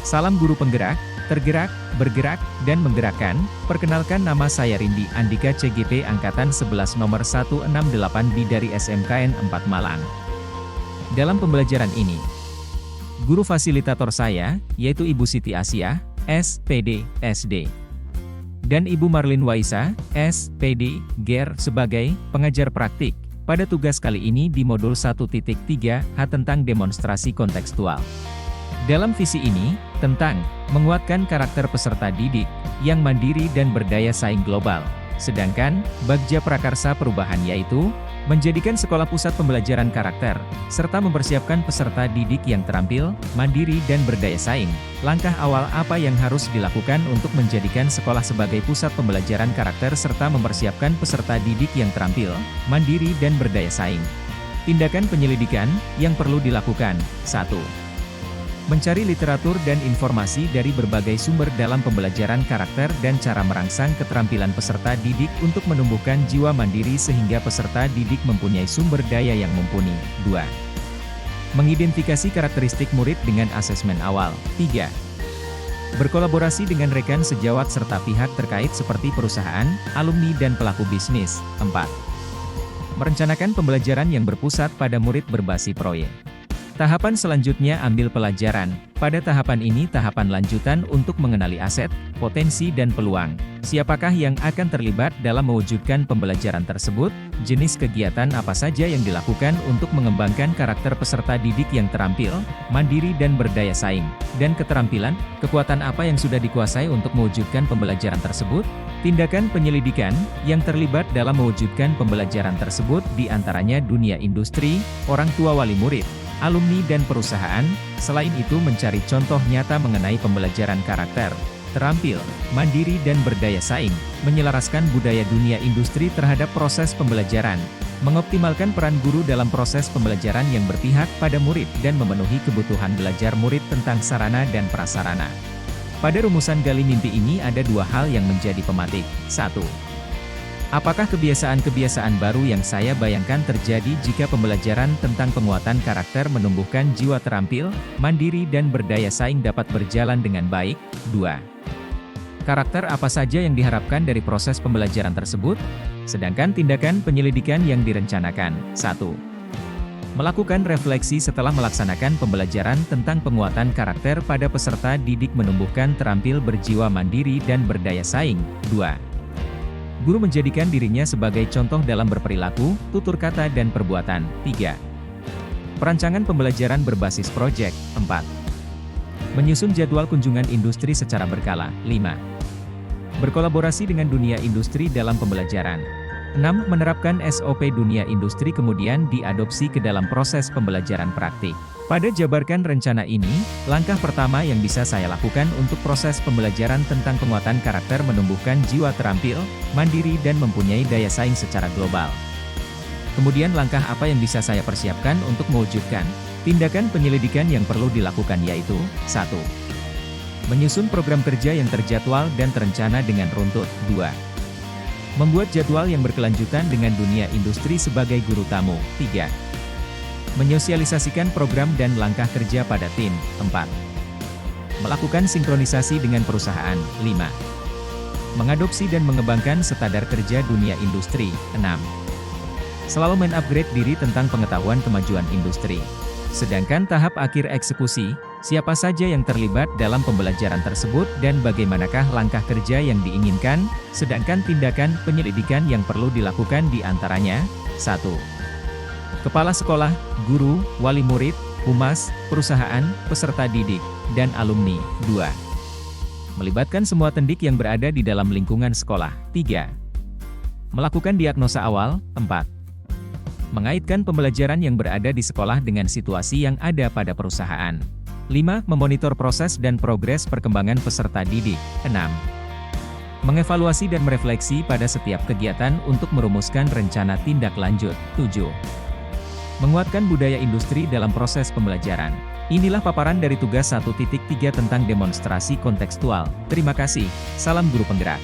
Salam guru penggerak, tergerak, bergerak, dan menggerakkan. Perkenalkan, nama saya Rindi Andika CGP Angkatan 11 nomor 168B dari SMKN 4 Malang. Dalam pembelajaran ini, guru fasilitator saya, yaitu Ibu Siti Asia, SPD, SD. Dan Ibu Marlin Waisa, SPD, GER, sebagai pengajar praktik. Pada tugas kali ini di modul 1.3H tentang demonstrasi kontekstual. Dalam visi ini, tentang menguatkan karakter peserta didik yang mandiri dan berdaya saing global. Sedangkan, Bagja Prakarsa perubahan yaitu menjadikan sekolah pusat pembelajaran karakter, serta mempersiapkan peserta didik yang terampil, mandiri dan berdaya saing. Langkah awal apa yang harus dilakukan untuk menjadikan sekolah sebagai pusat pembelajaran karakter serta mempersiapkan peserta didik yang terampil, mandiri dan berdaya saing. Tindakan penyelidikan yang perlu dilakukan. 1. Mencari literatur dan informasi dari berbagai sumber dalam pembelajaran karakter dan cara merangsang keterampilan peserta didik untuk menumbuhkan jiwa mandiri sehingga peserta didik mempunyai sumber daya yang mumpuni. 2. Mengidentifikasi karakteristik murid dengan asesmen awal. 3. Berkolaborasi dengan rekan sejawat serta pihak terkait seperti perusahaan, alumni dan pelaku bisnis. 4. Merencanakan pembelajaran yang berpusat pada murid berbasis proyek. Tahapan selanjutnya ambil pelajaran. Pada tahapan ini tahapan lanjutan untuk mengenali aset, potensi dan peluang. Siapakah yang akan terlibat dalam mewujudkan pembelajaran tersebut? Jenis kegiatan apa saja yang dilakukan untuk mengembangkan karakter peserta didik yang terampil, mandiri dan berdaya saing? Dan keterampilan, kekuatan apa yang sudah dikuasai untuk mewujudkan pembelajaran tersebut? Tindakan penyelidikan yang terlibat dalam mewujudkan pembelajaran tersebut diantaranya dunia industri, orang tua wali murid, alumni dan perusahaan. Selain itu mencari contoh nyata mengenai pembelajaran karakter, terampil, mandiri dan berdaya saing, menyelaraskan budaya dunia industri terhadap proses pembelajaran, mengoptimalkan peran guru dalam proses pembelajaran yang berpihak pada murid dan memenuhi kebutuhan belajar murid tentang sarana dan prasarana. Pada rumusan gali mimpi ini ada dua hal yang menjadi pematik. 1. Apakah kebiasaan-kebiasaan baru yang saya bayangkan terjadi jika pembelajaran tentang penguatan karakter menumbuhkan jiwa terampil, mandiri dan berdaya saing dapat berjalan dengan baik? 2. Karakter apa saja yang diharapkan dari proses pembelajaran tersebut? Sedangkan tindakan penyelidikan yang direncanakan. 1. Melakukan refleksi setelah melaksanakan pembelajaran tentang penguatan karakter pada peserta didik menumbuhkan terampil berjiwa mandiri dan berdaya saing. 2. Guru menjadikan dirinya sebagai contoh dalam berperilaku, tutur kata dan perbuatan. 3. Perancangan pembelajaran berbasis proyek. 4. Menyusun jadwal kunjungan industri secara berkala. 5. Berkolaborasi dengan dunia industri dalam pembelajaran. 6. Menerapkan SOP dunia industri kemudian diadopsi ke dalam proses pembelajaran praktik. Pada jabarkan rencana ini, langkah pertama yang bisa saya lakukan untuk proses pembelajaran tentang penguatan karakter menumbuhkan jiwa terampil, mandiri dan mempunyai daya saing secara global. Kemudian langkah apa yang bisa saya persiapkan untuk mewujudkan? Tindakan penyelidikan yang perlu dilakukan yaitu, 1. Menyusun program kerja yang terjadwal dan terencana dengan runtut. 2. Membuat jadwal yang berkelanjutan dengan dunia industri sebagai guru tamu. 3. Menyosialisasikan program dan langkah kerja pada tim. 4. Melakukan sinkronisasi dengan perusahaan. 5. Mengadopsi dan mengembangkan standar kerja dunia industri. 6. Selalu men-upgrade diri tentang pengetahuan kemajuan industri. Sedangkan tahap akhir eksekusi, siapa saja yang terlibat dalam pembelajaran tersebut dan bagaimanakah langkah kerja yang diinginkan, sedangkan tindakan penyelidikan yang perlu dilakukan diantaranya. 1. Kepala sekolah, guru, wali murid, humas, perusahaan, peserta didik, dan alumni. 2. Melibatkan semua tendik yang berada di dalam lingkungan sekolah. 3. Melakukan diagnosa awal. 4. Mengaitkan pembelajaran yang berada di sekolah dengan situasi yang ada pada perusahaan. 5. Memonitor proses dan progres perkembangan peserta didik. 6. Mengevaluasi dan merefleksi pada setiap kegiatan untuk merumuskan rencana tindak lanjut. 7. Menguatkan budaya industri dalam proses pembelajaran. Inilah paparan dari tugas 1.3 tentang demonstrasi kontekstual. Terima kasih, salam guru penggerak.